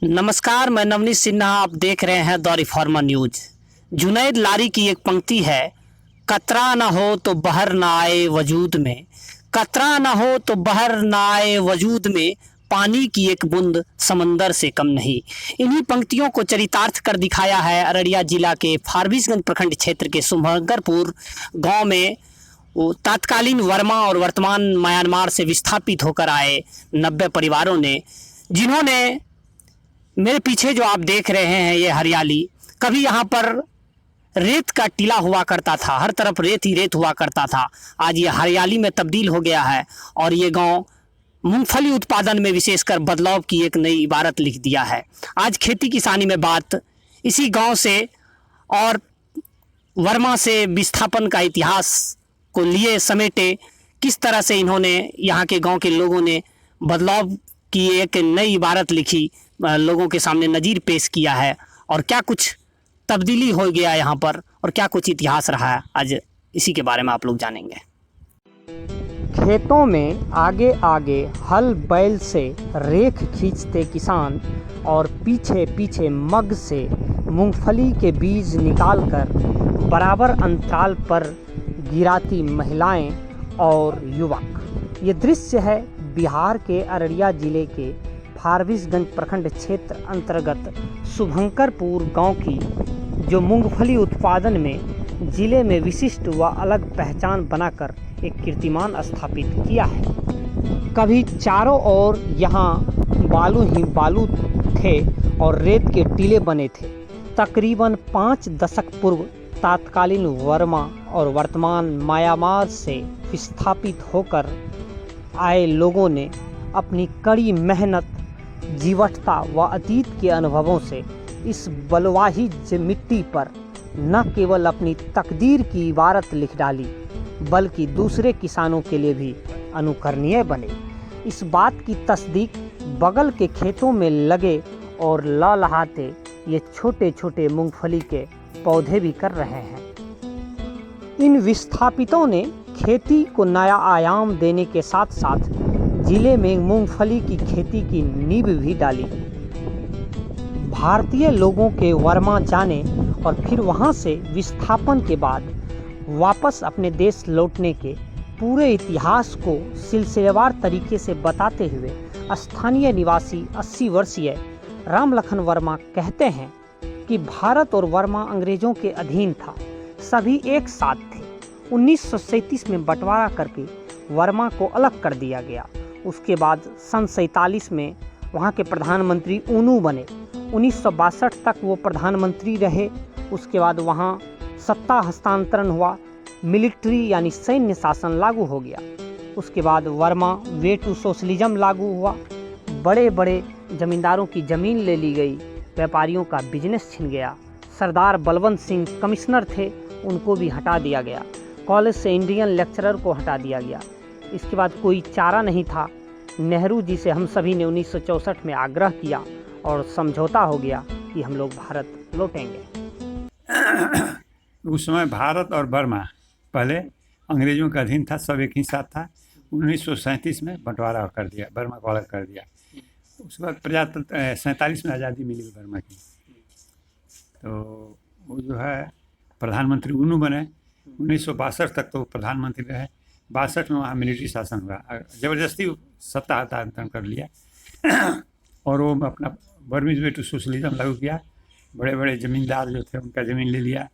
नमस्कार, मैं नवनीत सिन्हा। आप देख रहे हैं द रिफॉर्मर न्यूज। जुनैद लारी की एक पंक्ति है, कतरा न हो तो बहर न आए वजूद में, कतरा न हो तो बहर न आए वजूद में, पानी की एक बूंद समंदर से कम नहीं। इन्हीं पंक्तियों को चरितार्थ कर दिखाया है अररिया जिला के फारबिसगंज प्रखंड क्षेत्र के शुभंकरपुर गांव में वो तत्कालीन वर्मा और वर्तमान म्यांमार से विस्थापित होकर आए 90 परिवारों ने, जिन्होंने मेरे पीछे जो आप देख रहे हैं ये हरियाली, कभी यहाँ पर रेत का टीला हुआ करता था, हर तरफ रेत ही रेत हुआ करता था। आज ये हरियाली में तब्दील हो गया है और ये गांव मूंगफली उत्पादन में विशेषकर बदलाव की एक नई इबारत लिख दिया है। आज खेती किसानी में बात इसी गांव से और वर्मा से विस्थापन का इतिहास को लिए समेटे, किस तरह से इन्होंने यहाँ के गांव के लोगों ने बदलाव की एक नई इबारत लिखी, लोगों के सामने नज़ीर पेश किया है और क्या कुछ तब्दीली हो गया यहाँ पर और क्या कुछ इतिहास रहा है, आज इसी के बारे में आप लोग जानेंगे। खेतों में आगे आगे हल बैल से रेख खींचते किसान और पीछे पीछे मग से मूंगफली के बीज निकालकर बराबर अंतराल पर गिराती महिलाएं और युवक। ये दृश्य है बिहार के अररिया जिले के फारबिसगंज प्रखंड क्षेत्र अंतर्गत शुभंकरपुर गांव की, जो मूंगफली उत्पादन में जिले में विशिष्ट व अलग पहचान बनाकर एक कीर्तिमान स्थापित किया है। कभी चारों ओर यहाँ बालू ही बालू थे और रेत के टीले बने थे। तकरीबन 5 दशक पूर्व तत्कालीन वर्मा और वर्तमान म्यांमार से विस्थापित होकर आए लोगों ने अपनी कड़ी मेहनत, जीवटता व अतीत के अनुभवों से इस बलुआही मिट्टी पर न केवल अपनी तकदीर की इबारत लिख डाली, बल्कि दूसरे किसानों के लिए भी अनुकरणीय बने। इस बात की तस्दीक बगल के खेतों में लगे और लहलहाते ये छोटे छोटे मूंगफली के पौधे भी कर रहे हैं। इन विस्थापितों ने खेती को नया आयाम देने के साथ साथ जिले में मूंगफली की खेती की नींव भी डाली। भारतीय लोगों के वर्मा जाने और फिर वहां से विस्थापन के बाद वापस अपने देश लौटने के पूरे इतिहास को सिलसिलेवार तरीके से बताते हुए स्थानीय निवासी 80 वर्षीय रामलखन वर्मा कहते हैं कि भारत और वर्मा अंग्रेजों के अधीन था, सभी एक साथ थे। 1937 में बंटवारा करके वर्मा को अलग कर दिया गया। उसके बाद सन 47 में वहाँ के प्रधानमंत्री ऊनू बने। 1962 तक वो प्रधानमंत्री रहे। उसके बाद वहाँ सत्ता हस्तांतरण हुआ, मिलिट्री यानी सैन्य शासन लागू हो गया। उसके बाद वर्मा वे टू सोशलिज्म लागू हुआ। बड़े बड़े जमींदारों की ज़मीन ले ली गई, व्यापारियों का बिजनेस छिन गया। सरदार बलवंत सिंह कमिश्नर थे, उनको भी हटा दिया गया। कॉलेज से इंडियन लेक्चरर को हटा दिया गया। इसके बाद कोई चारा नहीं था। नेहरू जी से हम सभी ने 1964 में आग्रह किया और समझौता हो गया कि हम लोग भारत लौटेंगे। उस समय भारत और बर्मा पहले अंग्रेजों का अधीन था, सब एक ही साथ था। 1937 में बंटवारा कर दिया, बर्मा को अलग कर दिया। उसके बाद प्रजातंत्र 47 में आज़ादी मिली बर्मा की। तो वो जो है प्रधानमंत्री ऊनू बने। 1962 तक तो प्रधानमंत्री रहे। 62 में वहाँ मिलिट्री शासन हुआ, ज़बरदस्ती सत्ता हस्तांतरण कर लिया और वो अपना बर्मीज वे टू सोशलिज्म लागू किया। बड़े बड़े ज़मींदार जो थे उनका ज़मीन ले लिया,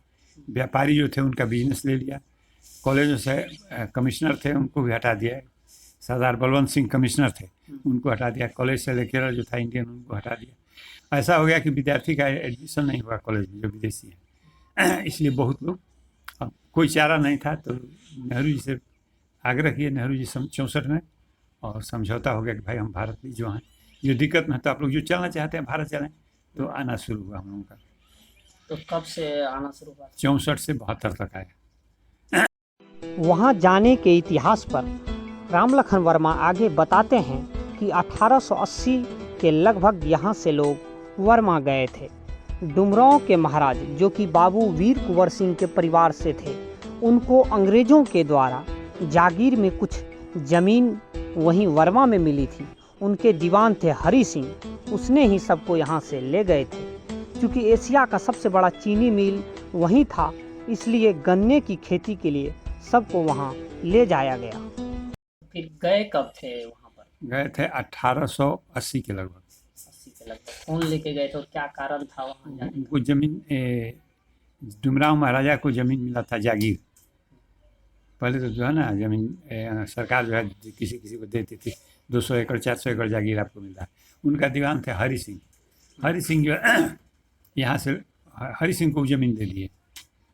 व्यापारी जो थे उनका बिजनेस ले लिया। कॉलेजों से कमिश्नर थे उनको भी हटा दिया। सरदार बलवंत सिंह कमिश्नर थे, उनको हटा दिया। कॉलेज से लेक्चरर जो था इंडियन, उनको हटा दिया। ऐसा हो गया कि विद्यार्थी का एडमिशन नहीं हुआ कॉलेज में जो विदेशी है। इसलिए बहुत लोग, अब कोई चारा नहीं था तो नेहरू जी से आग्रह किए। नेहरू जी 64 में और समझौता हो गया कि भाई हम भारत भी जो हैं, जो दिक्कत में है तो आप लोग जो चलना चाहते हैं भारत चलें। तो आना शुरू हुआ हम लोगों का। तो कब से आना शुरू हुआ? 64 से 72 तक आया। वहाँ जाने के इतिहास पर रामलखन वर्मा आगे बताते हैं कि 1880 के लगभग यहाँ से लोग वर्मा गए थे। डुमरांव के महाराज, जो कि बाबू वीर कुंवर सिंह के परिवार से थे, उनको अंग्रेजों के द्वारा जागीर में कुछ ज़मीन वहीं वर्मा में मिली थी। उनके दीवान थे हरि सिंह, उसने ही सबको यहाँ से ले गए थे। क्योंकि एशिया का सबसे बड़ा चीनी मिल वहीं था, इसलिए गन्ने की खेती के लिए सबको वहाँ ले जाया गया। फिर गए कब थे वहाँ पर? गए थे 1880 के लगभग। 80 के लगभग। कौन लेके गए थे और क्या कारण था वहाँ जाने का? उनको जमीन डुमराव महाराजा को जमीन मिला था जागीर। पहले तो जो है ना जमीन सरकार जो है किसी किसी को देती थी, 200 एकड़ 400 एकड़ जागीर आपको मिलता है। उनका दीवान थे हरि सिंह। हरि सिंह जो है यहाँ से हरि सिंह को जमीन दे दिए,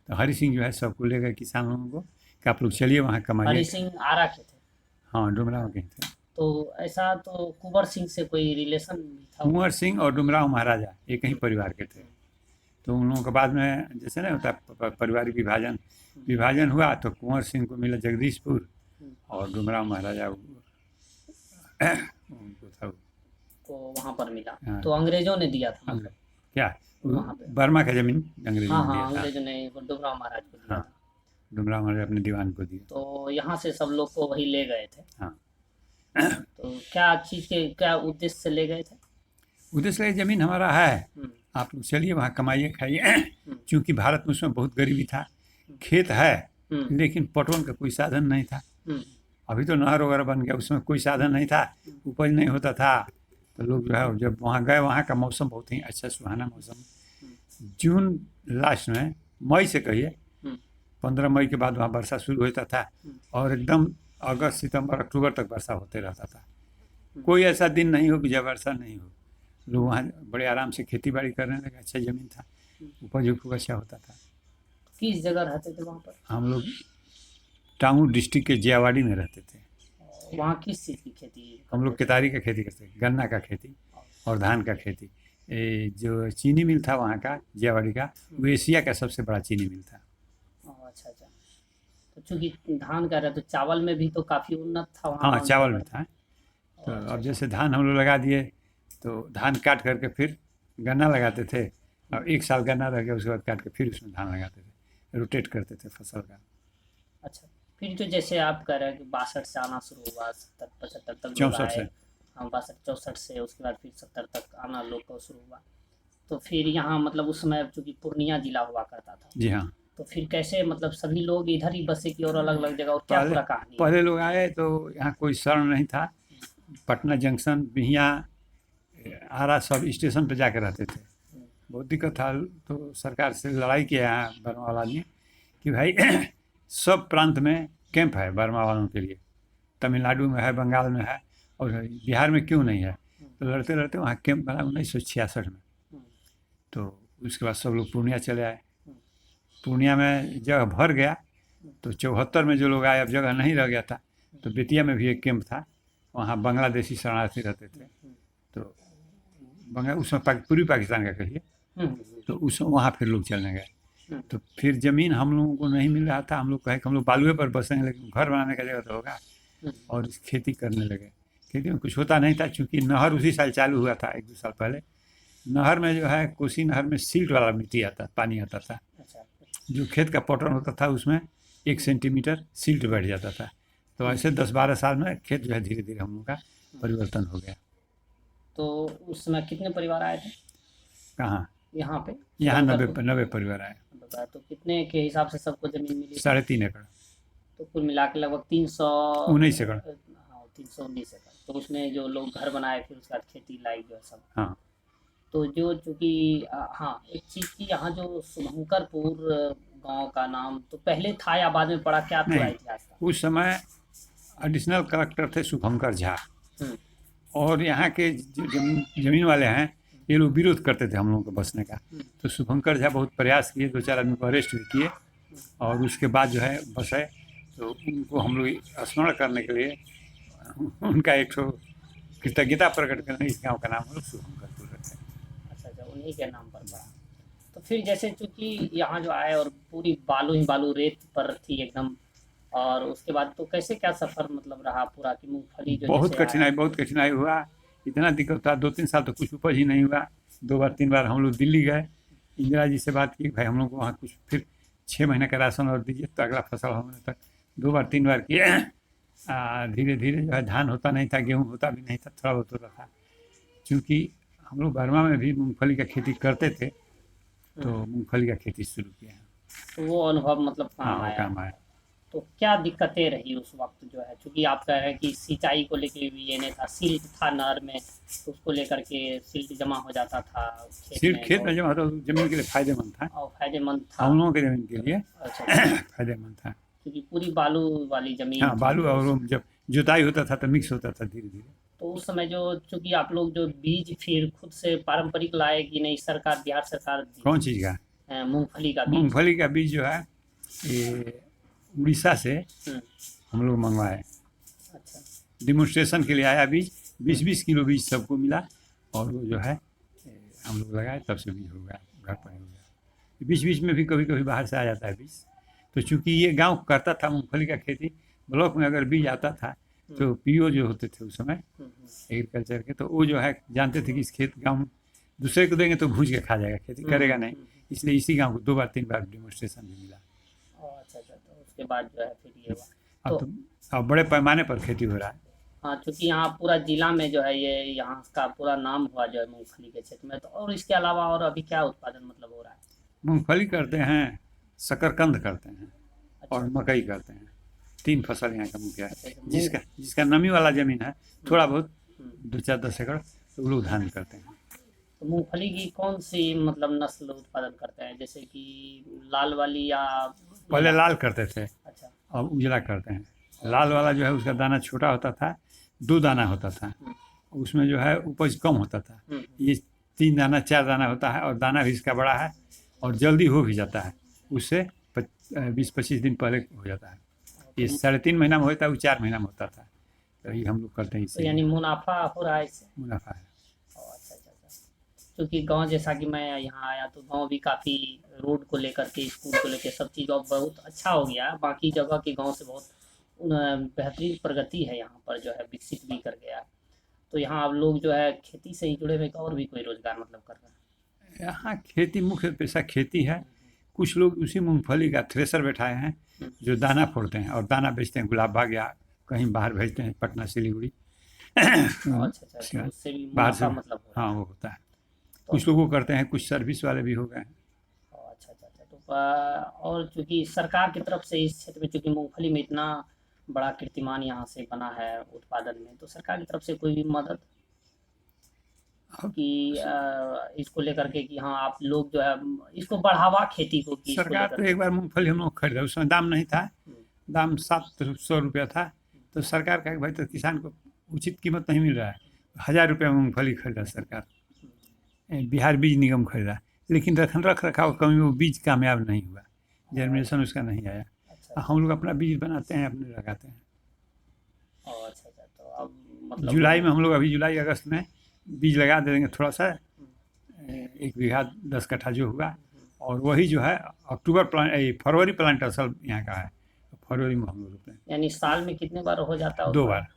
तो हरि सिंह जो है सबको ले गए किसान लोगों को कि आप लोग चलिए वहाँ कमाइए। हरि सिंह आरा के थे? हाँ, डुमराव के थे। तो ऐसा तो कुंवर सिंह से कोई रिलेशन भी था? कुंवर सिंह और डुमराव महाराजा एक ही परिवार के थे। तो उन लोगों के बाद में जैसे ना होता पारिवारिक विभाजन हुआ, तो कुंवर सिंह को मिला जगदीशपुर और डुमराव महाराजा उनको था को वहाँ पर मिला। हाँ। तो अंग्रेजों ने दिया था क्या वहाँ पे? बर्मा का जमीन अंग्रेजों हाँ ने हाँ, दिया था। अंग्रेजों ने डुमराव महाराज को दिया हाँ, था। डुमराव महाराज अपने दीवान को दिया। तो यहाँ से सब लोग को वही ले गए थे। हाँ। तो क्या चीज़ के क्या उद्देश्य से ले गए थे? उद्देश्य है जमीन हमारा है, आप लोग चलिए वहाँ कमाइए खाइए। क्योंकि भारत में उसमें बहुत गरीबी था, खेत है लेकिन पटवन का कोई साधन नहीं था। अभी तो नहर वगैरह बन गया, उसमें कोई साधन नहीं था, उपज नहीं होता था। तो लोग जो है जब वहाँ गए, वहाँ का मौसम बहुत ही अच्छा सुहाना मौसम। जून लास्ट में, मई से कहिए 15 मई के बाद वहाँ वर्षा शुरू होता था और एकदम अगस्त सितंबर अक्टूबर तक वर्षा होते रहता था। कोई ऐसा दिन नहीं हो कि जब वर्षा नहीं हो। लोग वहाँ बड़े आराम से खेती बाड़ी करने लगे, अच्छा ज़मीन था, उपज खूब अच्छा होता था। किस जगह रहते थे वहाँ पर? हम लोग टांगू डिस्ट्रिक्ट के जियावाड़ी में रहते थे। वहाँ किस चीज़ की खेती? हम लोग केतारी का खेती करते थे, गन्ना का खेती और धान का खेती। जो चीनी मिल था वहाँ का जियावाड़ी का, वो एशिया का सबसे बड़ा चीनी मिल था। अच्छा अच्छा। तो चूँकि धान का रहा तो चावल में भी तो काफ़ी उन्नत था वहाँ? हाँ, चावल में था। तो अब जैसे धान हम लोग लगा दिए, तो धान काट करके फिर गन्ना लगाते थे, और 1 साल गन्ना रह गया, उसके बाद काट के फिर उसमें धान लगाते थे, रोटेट करते थे फसल का। अच्छा, फिर तो जैसे आप कह रहे हैं कि 62 से आना शुरू हुआ, 70 75 तक 64 से। हाँ, 62 64 से, उसके बाद फिर 70 तक आना लोग को शुरू हुआ। तो फिर यहाँ मतलब उस समय चूँकि पूर्णिया जिला हुआ करता था। जी हाँ। तो फिर कैसे मतलब सभी लोग इधर ही बसे की और अलग अलग जगह, और क्या पूरा कहानी? पहले लोग आए तो यहाँ कोई शरण नहीं था। पटना जंक्शन, बिहिया, आरा सब स्टेशन पे जाकर रहते थे। बहुत दिक्कत था, तो सरकार से लड़ाई किया यहाँ बर्मा वाला ने कि भाई सब प्रांत में कैंप है बर्मा वालों के लिए, तमिलनाडु में है, बंगाल में है, और बिहार में क्यों नहीं है। तो लड़ते लड़ते वहाँ कैंप बना 1966 में। तो उसके बाद सब लोग पूर्णिया चले आए। पूर्णिया में जगह भर गया, तो 74 में जो लोग आए, अब जगह नहीं रह गया था, तो बेतिया में भी एक कैंप था, वहाँ बांग्लादेशी शरणार्थी रहते थे। तो उसमें पूर्वी पाकिस्तान का कहिए, तो उस वहाँ फिर लोग चलने गए। तो फिर ज़मीन हम लोगों को नहीं मिल रहा था। हम लोग कहे कि हम लोग बालुए पर बसेंगे, लेकिन घर बनाने का जगह तो होगा, और खेती करने लगे। खेती में कुछ होता नहीं था, चूँकि नहर उसी साल चालू हुआ था, 1-2 साल पहले। नहर में जो है, कोसी नहर में सिल्ट वाला मिट्टी आता, पानी आता था। जो खेत का पटवन होता था उसमें 1 सेंटीमीटर सिल्ट बैठ जाता था। तो ऐसे 10-12 साल में खेत जो है धीरे धीरे हम लोग का परिवर्तन हो गया। तो उस समय कितने परिवार आए थे? कहाँ? यहाँ पे? यहाँ 90 परिवार आए। तो कितने के हिसाब से सबको जमीन मिली? 3.5 एकड़। तो कुल मिला के लगभग 319 एकड़। हाँ, 319 एकड़। तो उसमें जो लोग घर बनाए, फिर उसके बाद खेती लाई जो है सब। हाँ। तो जो चूँकि हाँ, एक चीज़ की, यहाँ जो शुभंकरपुर गांव का नाम तो पहले था या बाद में पड़ा, क्या पूरा इतिहास था? उस समय एडिशनल कलेक्टर थे शुभंकर झा, और यहाँ के जो जमीन वाले हैं, ये लोग विरोध करते थे हम लोगों को बसने का। तो शुभंकर झा बहुत प्रयास किए, 2-4 आदमी को अरेस्ट भी किए, और उसके बाद जो है बसे। तो उनको हम लोग स्मरण करने के लिए उनका एक कृतज्ञता प्रकट करने इस गाँव का नाम हम लोग शुभंकरपुर रखते हैं। अच्छा, उन्हीं के नाम पर पड़ा। तो फिर जैसे चूँकि यहाँ जो आए और पूरी बालू ही बालू, रेत पर थी एकदम, और उसके बाद तो कैसे क्या सफ़र मतलब रहा पूरा कि मूंगफली जो बहुत कठिनाई हुआ। इतना दिक्कत था, 2-3 साल तो कुछ उपज ही नहीं हुआ। 2 बार 3 बार हम लोग दिल्ली गए, इंदिरा जी से बात की, भाई हम लोग को वहाँ कुछ फिर 6 महीने का राशन और दीजिए, तो अगला फसल होने तक 2 बार 3 बार किए। धीरे धीरे जो है धान होता नहीं था, गेहूँ होता भी नहीं था, थोड़ा बहुत होता था। क्योंकि हम लोग बर्मा में भी मूँगफली का खेती करते थे, तो मूँगफली का खेती शुरू किया है। तो वो अनुभव मतलब हाँ, काम वो आया। काम आया। तो क्या दिक्कतें रही उस वक्त जो है, क्योंकि आप कह रहे हैं कि सिंचाई को लेके भी ये नहीं था, सिल्ट था नहर में, तो उसको लेकर के सिल्ट जमा हो जाता था खेत सिर्फ में खेत में बहुत, जमा होता तो ज़मीन के लिए फ़ायदेमंद था, और फायदेमंद था। हम लोगों के ज़मीन के लिए अच्छा अच्छा, फ़ायदेमंद था। क्योंकि पूरी बालू वाली जमीन हाँ, थी बालू तो और वो जब जुताई होता था तो मिक्स होता था धीरे-धीरे। तो उस समय जो, चूंकि आप लोग जो बीज फिर खुद से पारंपरिक लाए कि नहीं, सरकार, बिहार सरकार दी कौन थी चीज़ का? मूंगफली का बीज? मूँगफली का बीज जो है ये उड़ीसा से हम्म, हम लोग मँगवाए। अच्छा डेमोन्स्ट्रेशन के लिए आया बीज, 20-20 किलो बीज सबको मिला और वो जो है हम लोग लगाए, तब से बीज हो गया, घर पर ही हो गया। बीच-बीच में भी कभी-कभी बाहर से आ जाता है बीज। तो चूँकि ये गाँव करता था मूँगफली का खेती, ब्लॉक में अगर बीज आता था तो पीओ जो होते थे उस समय एग्रीकल्चर के, तो वो जो है जानते थे कि इस खेत गाँव में दूसरे को देंगे तो भूज के खा जाएगा, खेती करेगा नहीं। इसलिए इसी गाँव को 2 बार 3 बार डेमोन्स्ट्रेशन भी मिला। अच्छा अच्छा, तो उसके बाद जो है फिर ये हुआ। अब तो तो अब बड़े पैमाने पर खेती हो रहा है। हाँ, चूंकि यहाँ पूरा जिला में जो है ये यहाँ का पूरा नाम हुआ जो है मूंगफली के क्षेत्र में, तो और इसके अलावा और अभी क्या उत्पादन मतलब हो रहा है? मूँगफली करते हैं, शकरकंद करते हैं और अच्छा मकई करते हैं। 3 फसल यहाँ का मुख्य है। अच्छा अच्छा, जिसका जिसका नमी वाला ज़मीन है, थोड़ा बहुत हम्म। 2-4-10 एकड़, तो वो लोग धान करते हैं। तो मूंगफली की कौन सी मतलब नस्ल उत्पादन करते हैं, जैसे कि लाल वाली या पहले पीला? लाल करते थे, अच्छा। अब उजला करते हैं। लाल वाला जो है उसका दाना छोटा होता था, 2 दाना होता था। उसमें जो है उपज कम होता था। ये 3 दाना 4 दाना होता है और दाना भी इसका बड़ा है और जल्दी हो भी जाता है। उससे 20-25 दिन पहले हो जाता है। ये 3.5 महीना में होता है, वो 4 महीना में होता था। तो ये हम लोग करते हैं, तो इससे यानी मुनाफा हो रहा है इससे? मुनाफा है। अच्छा अच्छा अच्छा, क्योंकि गांव, जैसा कि मैं यहाँ आया तो गांव भी काफ़ी रोड को लेकर के, स्कूल को लेकर, सब चीज़ अब बहुत अच्छा हो गया है। बाकी जगह के गांव से बहुत बेहतरीन प्रगति है, यहाँ पर जो है विकसित भी कर गया है। तो यहाँ अब लोग जो है खेती से ही जुड़े हुए हैं, और भी कोई रोजगार मतलब कर रहे हैं? यहाँ खेती, मुख्य पेशा खेती है। कुछ लोग उसी मूंगफली का थ्रेसर बैठाए हैं जो दाना फोड़ते हैं और दाना बेचते हैं, गुलाब बाग या कहीं बाहर भेजते हैं, पटना सिलीगुड़ी। अच्छा अच्छा, उसके तो बाद उससे भी बाहर से मुनाफा मतलब हो रहा हाँ, है? वो होता है। तो कुछ लोगों को करते हैं, कुछ सर्विस वाले भी हो गए हैं। अच्छा अच्छा अच्छा, तो और चूंकि सरकार की तरफ से इस क्षेत्र में, चूंकि मूंगफली में इतना बड़ा कीर्तिमान यहाँ से बना है उत्पादन में, तो सरकार की तरफ से कोई भी मदद अब कि इसको लेकर के, कि हाँ आप लोग जो है इसको बढ़ावा, खेती को, कि इसको सरकार लेकर तो के? एक बार मूंगफली हम लोग खरीदा, उसमें दाम नहीं था, हम्म, दाम 700 रुपया था। तो सरकार का भाई तो किसान को उचित कीमत नहीं मिल रहा है, 1000 रुपया में मूंगफली खरीदा सरकार। बिहार बीज निगम खरीदा, लेकिन रख रखाव कमी, वो बीज कामयाब नहीं हुआ, जर्मिनेशन उसका नहीं आया। अच्छा हम लोग अपना बीज बनाते हैं, अपने लगाते हैं। अच्छा अच्छा, तो अब मतलब जुलाई में हम लोग, अभी जुलाई अगस्त में बीज लगा देंगे थोड़ा सा, 1 बीघा 10 कट्ठा जो हुआ, और वही जो है अक्टूबर प्लांट, फरवरी प्लांट असल यहाँ का है, फरवरी में हम लोग रोपते हैं। यानी साल में कितने बार हो जाता है 2 उत्पादन? बार।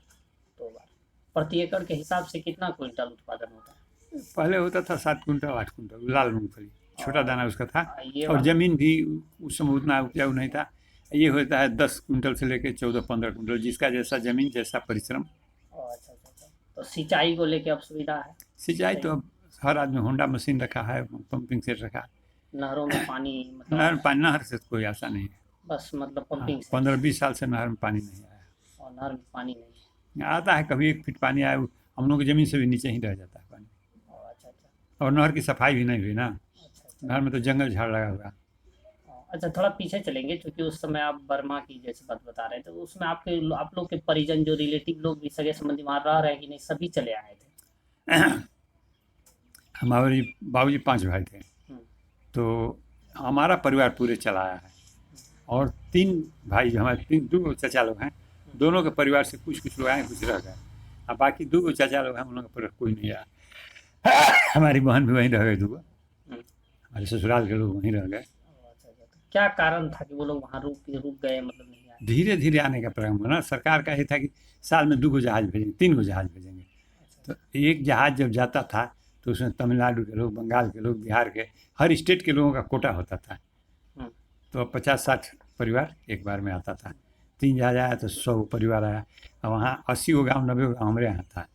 2 बार। प्रति एकड़ के हिसाब से कितना क्विंटल उत्पादन होता है? पहले होता था 7 कुंटल 8 कुंटल लाल मूंगफली, छोटा दाना उसका था। ये और वाला? ज़मीन भी उस समय उतना उपजाऊ नहीं था। ये होता है 10 कुंटल से लेकर 14-15 कुंटल, जिसका जैसा ज़मीन जैसा परिश्रम। अच्छा अच्छा अच्छा, तो सिंचाई को लेके अब सुविधा है? सिंचाई तो अब हर आदमी होंडा मशीन रखा है, पंपिंग सेट रखा है। नहरों में पानी मतलब नहर आता है? पानी, नहर से कोई आशा नहीं है। बस मतलब हाँ, पंपिंग से? 15-20 साल से नहर में पानी नहीं आया। और नहर में पानी नहीं है? आता है कभी 1 फीट पानी आया, वो हम लोग की ज़मीन से भी नीचे ही रह जाता है पानी। अच्छा अच्छा और नहर की सफाई भी नहीं हुई ना, अच्छा अच्छा। नहर में तो जंगल झाड़ लगा हुआ। अच्छा, थोड़ा पीछे चलेंगे, क्योंकि उस समय आप बर्मा की जैसे बात बता रहे थे, तो उसमें आप लोग के परिजन, जो रिलेटिव लोग भी, सगे संबंधी वहाँ रह रहे हैं कि नहीं, सभी चले आए थे? हमारे बाबूजी 5 भाई थे, हम्म, तो हमारा परिवार पूरे चला आया है। और 3 भाई जो हमारे 2 चाचा लोग हैं, दोनों के परिवार से कुछ लोग आए, कुछ रह गए। अब बाकी 2 चाचा लोग हैं, उन लोगों का परिवार कोई नहीं आया। हमारी बहन भी वहीं रह गई 2, हम्म। हमारे ससुराल के लोग वहीं रह गए। अच्छा अच्छा, तो क्या कारण था कि वो लोग वहाँ रुक गए, मतलब नहीं आए? धीरे धीरे आने का प्रोग्राम बना। सरकार का ये था कि साल में 2 जहाज भेजेंगे, 3 जहाज भेजेंगे। तो एक जहाज जब जाता था तो उसमें तमिलनाडु के लोग, बंगाल के लोग, बिहार के, हर स्टेट के लोगों का कोटा होता था। हम्म, तो 50-60 परिवार एक बार में आता था। 3 जहाज आया तो 100 परिवार आया। और वहाँ 80 गाँव 90 गाँव हमारे यहाँ था।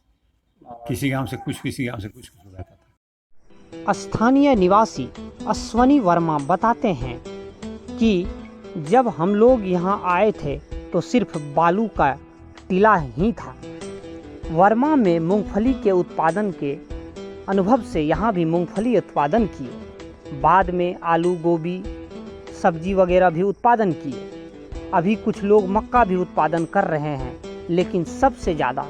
किसी गांव से कुछ, किसी गांव से कुछ हो जाता था। स्थानीय निवासी अश्वनी वर्मा बताते हैं कि जब हम लोग यहाँ आए थे तो सिर्फ बालू का टीला ही था। वर्मा में मूंगफली के उत्पादन के अनुभव से यहाँ भी मूंगफली उत्पादन किए। बाद में आलू, गोभी, सब्जी वगैरह भी उत्पादन किए। अभी कुछ लोग मक्का भी उत्पादन कर रहे हैं, लेकिन सबसे ज़्यादा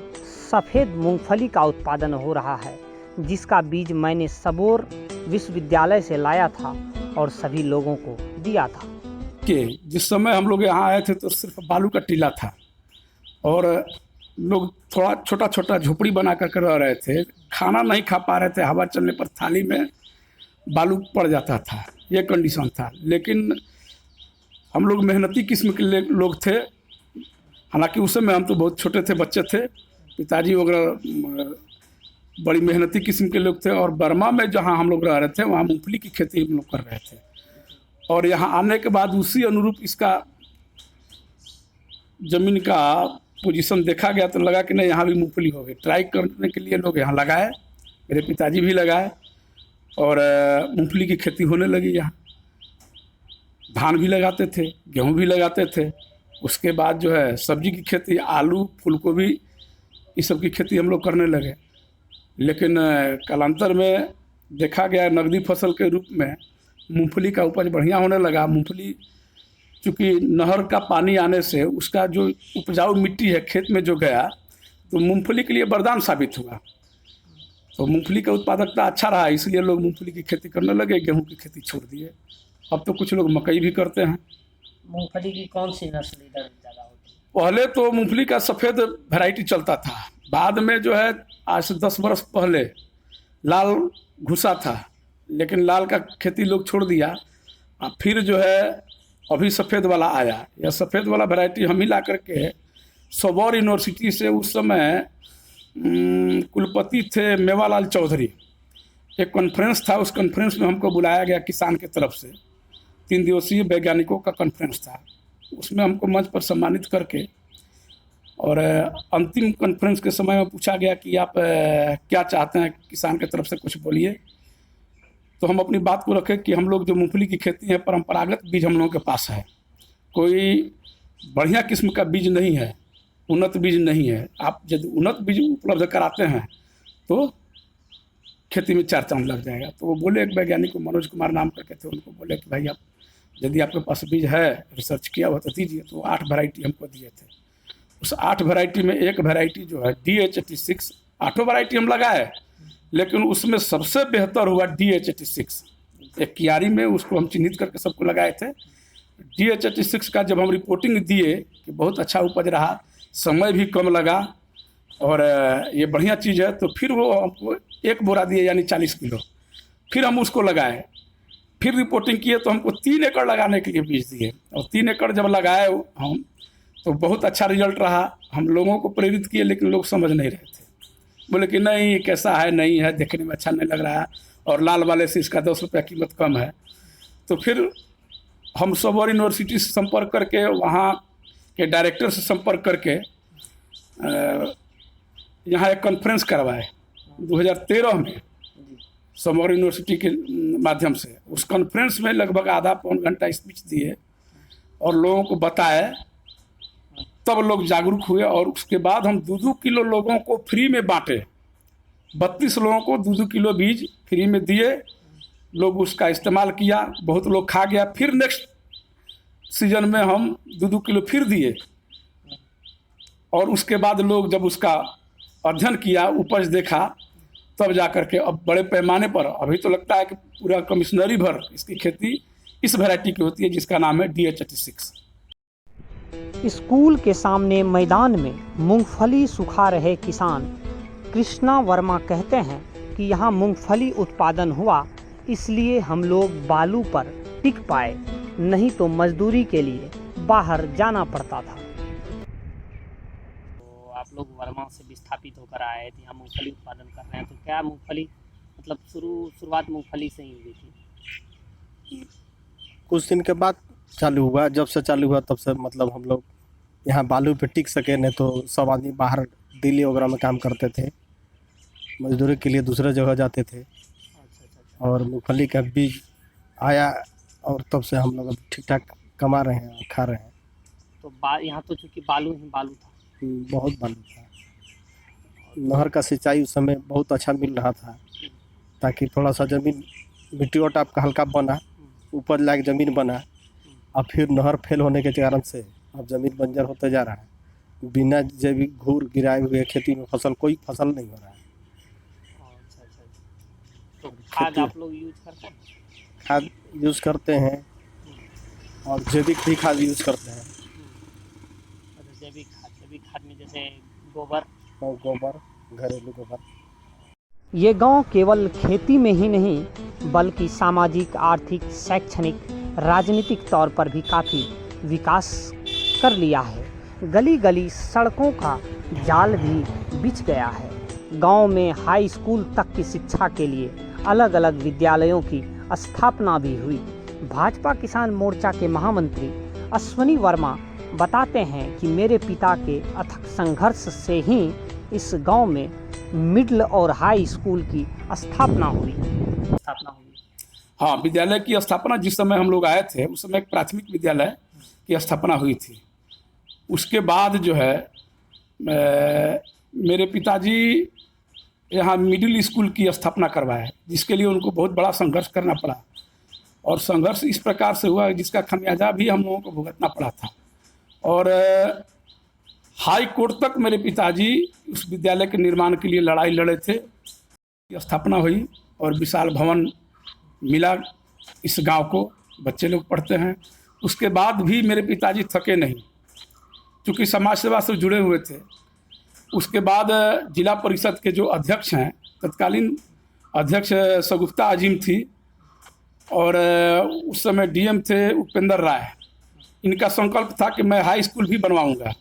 सफ़ेद मूंगफली का उत्पादन हो रहा है, जिसका बीज मैंने सबौर विश्वविद्यालय से लाया था और सभी लोगों को दिया था। कि जिस समय हम लोग यहाँ आए थे तो सिर्फ बालू का टीला था और लोग थोड़ा छोटा छोटा झोपड़ी बना कर रह रहे थे। खाना नहीं खा पा रहे थे, हवा चलने पर थाली में बालू पड़ जाता था, ये कंडीशन था। लेकिन हम लोग मेहनती किस्म के लोग थे। हालांकि उस समय हम तो बहुत छोटे थे, बच्चे थे। पिताजी वगैरह बड़ी मेहनती किस्म के लोग थे। और बर्मा में जहाँ हम लोग रह रहे थे वहाँ मूंगफली की खेती हम लोग कर रहे थे। और यहाँ आने के बाद उसी अनुरूप इसका ज़मीन का पोजीशन देखा गया तो लगा कि नहीं, यहाँ भी मूंगफली होगी। ट्राई करने के लिए लोग यहाँ लगाए, मेरे पिताजी भी लगाए और मूंगफली की खेती होने लगी। यहाँ धान भी लगाते थे, गेहूँ भी लगाते थे। उसके बाद जो है सब्जी की खेती, आलू, फूलगोभी, इस सब की खेती हम लोग करने लगे। लेकिन कालांतर में देखा गया नकदी फसल के रूप में मूंगफली का उपज बढ़िया होने लगा। मूंगफली चूँकि नहर का पानी आने से उसका जो उपजाऊ मिट्टी है खेत में जो गया, तो मूंगफली के लिए वरदान साबित हुआ। तो मूंगफली का उत्पादकता अच्छा रहा, इसलिए लोग मूंगफली की खेती करने लगे, गेहूं की खेती छोड़ दिए। अब तो कुछ लोग मकई भी करते हैं। मूंगफली की कौन सी नस्ल इधर ज़्यादा होती है? पहले तो मूंगफली का सफ़ेद वैरायटी चलता था। बाद में जो है आज से 10 वर्ष पहले लाल घुसा था, लेकिन लाल का खेती लोग छोड़ दिया। फिर जो है अभी सफ़ेद वाला आया। यह सफ़ेद वाला वैरायटी हम ही ला करके सबौर यूनिवर्सिटी से, उस समय कुलपति थे मेवालाल चौधरी, एक कॉन्फ्रेंस था। उस कॉन्फ्रेंस में हमको बुलाया गया किसान के तरफ से। 3 दिवसीय वैज्ञानिकों का कॉन्फ्रेंस था। उसमें हमको मंच पर सम्मानित करके और अंतिम कॉन्फ्रेंस के समय में पूछा गया कि आप क्या चाहते हैं, किसान के तरफ से कुछ बोलिए। तो हम अपनी बात को रखें कि हम लोग जो मूंगफली की खेती है, परंपरागत बीज हम लोगों के पास है। कोई बढ़िया किस्म का बीज नहीं है, उन्नत बीज नहीं है। आप यदि उन्नत बीज उपलब्ध कराते हैं तो खेती में 4 चांद लग जाएगा। तो वो बोले, एक वैज्ञानिक को मनोज कुमार नाम करके थे, उनको बोले कि भाई आप यदि आपके पास बीज है, रिसर्च किया हुआ तो दीजिए। तो 8 वैरायटी हमको दिए थे। उस 8 वैरायटी में एक वैरायटी जो है DH86, 8 वैरायटी हम लगाए, लेकिन उसमें सबसे बेहतर हुआ DH86। एक कियारी में उसको हम चिन्हित करके सबको लगाए थे। DH86 का जब हम रिपोर्टिंग दिए कि बहुत अच्छा उपज रहा, समय भी कम लगा और ये बढ़िया चीज़ है, तो फिर वो हमको 1 बोरा दिए, यानी 40 किलो। फिर हम उसको लगाए, फिर रिपोर्टिंग किए तो हमको 3 एकड़ लगाने के लिए बीज दिए। और 3 एकड़ जब लगाए हम, तो बहुत अच्छा रिजल्ट रहा। हम लोगों को प्रेरित किए, लेकिन लोग समझ नहीं रहे थे। बोले कि नहीं, कैसा है, नहीं है, देखने में अच्छा नहीं लग रहा है और लाल वाले से इसका 10 रुपया कीमत कम है। तो फिर हम सबौर यूनिवर्सिटी से संपर्क करके, वहाँ के डायरेक्टर से संपर्क करके यहाँ एक कॉन्फ्रेंस करवाए 2013 में सबौर यूनिवर्सिटी के माध्यम से। उस कॉन्फ्रेंस में लगभग आधा पौन घंटा स्पीच दिए और लोगों को बताए, तब लोग जागरूक हुए। और उसके बाद हम 2-2 किलो लोगों को फ्री में बांटे। 32 लोगों को 2-2 किलो बीज फ्री में दिए। लोग उसका इस्तेमाल किया, बहुत लोग खा गया। फिर नेक्स्ट सीजन में हम 2-2 किलो फिर दिए। और उसके बाद लोग जब उसका अध्ययन किया, उपज देखा, तब जा कर के अब बड़े पैमाने पर, अभी तो लगता है कि पूरा कमिश्नरी भर इसकी खेती इस वैरायटी की होती है, जिसका नाम है DH86। स्कूल के सामने मैदान में मूंगफली सुखा रहे किसान कृष्णा वर्मा कहते हैं कि यहाँ मूंगफली उत्पादन हुआ, इसलिए हम लोग बालू पर टिक पाए, नहीं तो मजदूरी के लिए बाहर जाना पड़ता था। तो आप लोग वर्मा से विस्थापित होकर आए थे, यहाँ मूंगफली उत्पादन कर रहे हैं, तो क्या मूंगफली मतलब शुरुआत मूंगफली से ही हुई थी? कुछ दिन के बाद चालू हुआ। जब से चालू हुआ तब से मतलब हम लोग यहाँ बालू पे टिक सके, नहीं तो सब आदमी बाहर दिल्ली वगैरह में काम करते थे, मजदूरी के लिए दूसरे जगह जाते थे। और मूंगफली का बीज आया और तब से हम लोग ठीक ठाक कमा रहे हैं और खा रहे हैं। तो यहाँ तो चूँकि बालू ही बालू था। बहुत बालू था। नहर का सिंचाई उस समय बहुत अच्छा मिल रहा था, ताकि थोड़ा सा ज़मीन मिट्टी टाइप का हल्का बना, उपज लायक ज़मीन बना। अब फिर नहर फेल होने के कारण से अब ज़मीन बंजर होते जा रहा है। बिना जैविक घूर गिराए हुए खेती में कोई फसल नहीं हो रहा है। तो खाद आप लोग यूज करते हैं? खाद यूज़ करते हैं और जैविक भी खाद यूज़ करते हैं। जैविक खाद में जैसे गोबर और गोबर, घरेलू गोबर। ये गांव केवल खेती में ही नहीं बल्कि सामाजिक, आर्थिक, शैक्षणिक, राजनीतिक तौर पर भी काफ़ी विकास कर लिया है। गली गली सड़कों का जाल भी बिछ गया है। गांव में हाई स्कूल तक की शिक्षा के लिए अलग अलग विद्यालयों की स्थापना भी हुई। भाजपा किसान मोर्चा के महामंत्री अश्वनी वर्मा बताते हैं कि मेरे पिता के अथक संघर्ष से ही इस गांव में मिडिल और हाई स्कूल की स्थापना हुई। हाँ, विद्यालय की स्थापना जिस समय हम लोग आए थे उस समय एक प्राथमिक विद्यालय की स्थापना हुई थी। उसके बाद जो है मेरे पिताजी यहाँ मिडिल स्कूल की स्थापना करवाए, जिसके लिए उनको बहुत बड़ा संघर्ष करना पड़ा। और संघर्ष इस प्रकार से हुआ जिसका खमियाजा भी हम लोगों को भुगतना पड़ा था। और हाई कोर्ट तक मेरे पिताजी उस विद्यालय के निर्माण के लिए लड़ाई लड़े थे। स्थापना हुई और विशाल भवन मिला इस गांव को, बच्चे लोग पढ़ते हैं। उसके बाद भी मेरे पिताजी थके नहीं, क्योंकि समाज सेवा से जुड़े हुए थे। उसके बाद जिला परिषद के जो अध्यक्ष हैं, तत्कालीन अध्यक्ष सगुफ्ता अजीम थी और उस समय डीएम थे उपेंद्र राय। इनका संकल्प था कि मैं हाई स्कूल भी बनवाऊंगा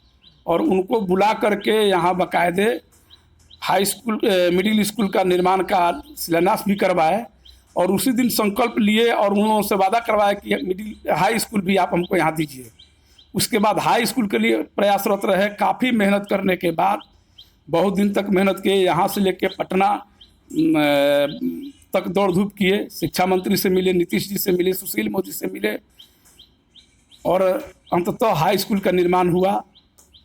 और उनको बुला करके यहाँ बाकायदे हाई स्कूल मिडिल स्कूल का निर्माण का शिलान्यास भी करवाए। और उसी दिन संकल्प लिए और उन्होंने से वादा करवाया कि मिडिल हाई स्कूल भी आप हमको यहाँ दीजिए। उसके बाद हाई स्कूल के लिए प्रयासरत रहे। काफ़ी मेहनत करने के बाद, बहुत दिन तक मेहनत किए, यहाँ से लेके पटना तक दौड़ धूप किए। शिक्षा मंत्री से मिले, नीतीश जी से मिले, सुशील मोदी से मिले और अंततः हाई स्कूल का निर्माण हुआ।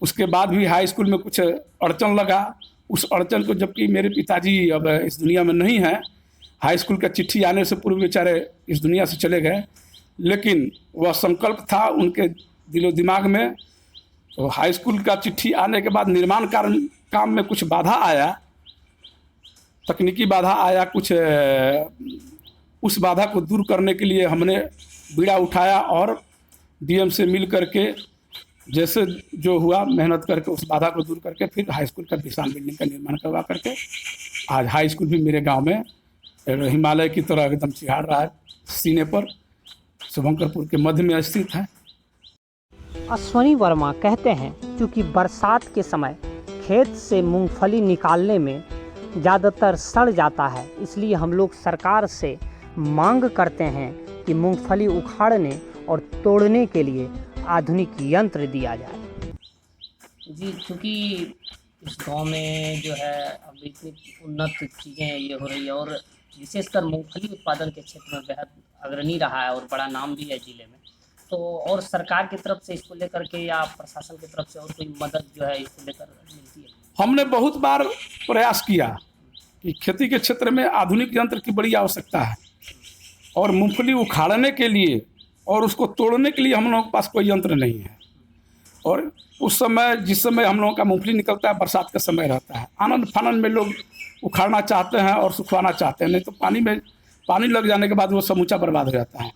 उसके बाद भी हाई स्कूल में कुछ अड़चन लगा। उस अड़चन को, जबकि मेरे पिताजी अब इस दुनिया में नहीं हैं, हाई स्कूल का चिट्ठी आने से पूर्व बेचारे इस दुनिया से चले गए, लेकिन वह संकल्प था उनके दिलो दिमाग में। तो हाई स्कूल का चिट्ठी आने के बाद निर्माण काम में कुछ बाधा आया, तकनीकी बाधा आया कुछ। उस बाधा को दूर करने के लिए हमने बीड़ा उठाया और डीएम से मिल करके जैसे जो हुआ मेहनत करके उस बाधा को दूर करके फिर हाई स्कूल का विशाल बिल्डिंग का निर्माण करवा करके आज हाई स्कूल भी मेरे गांव में हिमालय की तरह एकदम चिहाड़ रहा है। सीने पर शुभंकरपुर के मध्य में स्थित है। अश्वनी वर्मा कहते हैं, क्योंकि बरसात के समय खेत से मूंगफली निकालने में ज़्यादातर सड़ जाता है, इसलिए हम लोग सरकार से मांग करते हैं कि मूंगफली उखाड़ने और तोड़ने के लिए आधुनिक यंत्र दिया जाए। जी, क्योंकि इस गांव में जो है अब इतनी उन्नत चीज़ें ये हो रही है और विशेषकर मूंगफली उत्पादन के क्षेत्र में बेहद अग्रणी रहा है और बड़ा नाम भी है ज़िले में। तो और सरकार की तरफ से इसको लेकर के या प्रशासन की तरफ से और कोई मदद जो है इसको लेकर मिलती है? हमने बहुत बार प्रयास किया कि खेती के क्षेत्र में आधुनिक यंत्र की बड़ी आवश्यकता है और मूंगफली उखाड़ने के लिए और उसको तोड़ने के लिए हम लोगों के पास कोई यंत्र नहीं है। और उस समय जिस समय हम लोगों का मूंगफली निकलता है बरसात का समय रहता है, आनंद फानंद में लोग उखाड़ना चाहते हैं और सुखवाना चाहते हैं, नहीं तो पानी लग जाने के बाद वो समूचा बर्बाद हो जाता है।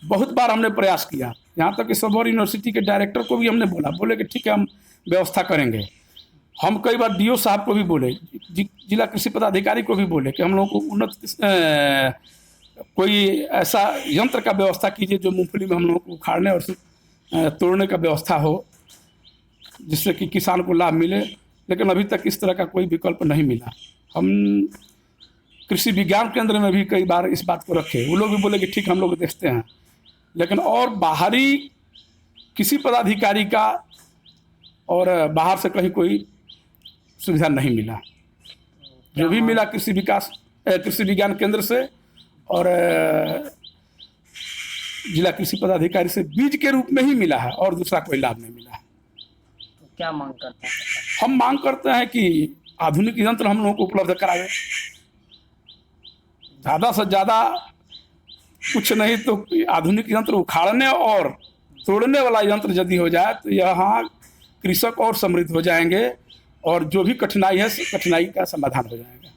बहुत बार हमने प्रयास किया, यहाँ तक कि सबौर यूनिवर्सिटी के डायरेक्टर को भी हमने बोले कि ठीक है हम व्यवस्था करेंगे। हम कई बार डीओ साहब को भी बोले, जिला कृषि पदाधिकारी को भी बोले कि हम लोगों को उन्नत कोई ऐसा यंत्र का व्यवस्था कीजिए जो मूंगफली में हम लोगों को उखाड़ने और तोड़ने का व्यवस्था हो, जिससे कि किसान को लाभ मिले। लेकिन अभी तक इस तरह का कोई विकल्प नहीं मिला। हम कृषि विज्ञान केंद्र में भी कई बार इस बात को रखे, वो लोग भी बोले कि ठीक हम लोग देखते हैं, लेकिन और बाहरी किसी पदाधिकारी का और बाहर से कहीं कोई सुविधा नहीं मिला। जो भी मिला कृषि विज्ञान केंद्र से और जिला कृषि पदाधिकारी से बीज के रूप में ही मिला है और दूसरा कोई लाभ नहीं मिला है। तो क्या मांग करते हैं? हम मांग करते हैं कि आधुनिक यंत्र हम लोगों को उपलब्ध करावे, ज़्यादा से ज़्यादा, कुछ नहीं तो आधुनिक यंत्र उखाड़ने और तोड़ने वाला यंत्र यदि हो जाए तो यहाँ कृषक और समृद्ध हो जाएंगे और जो भी कठिनाई है कठिनाई का समाधान हो जाएगा।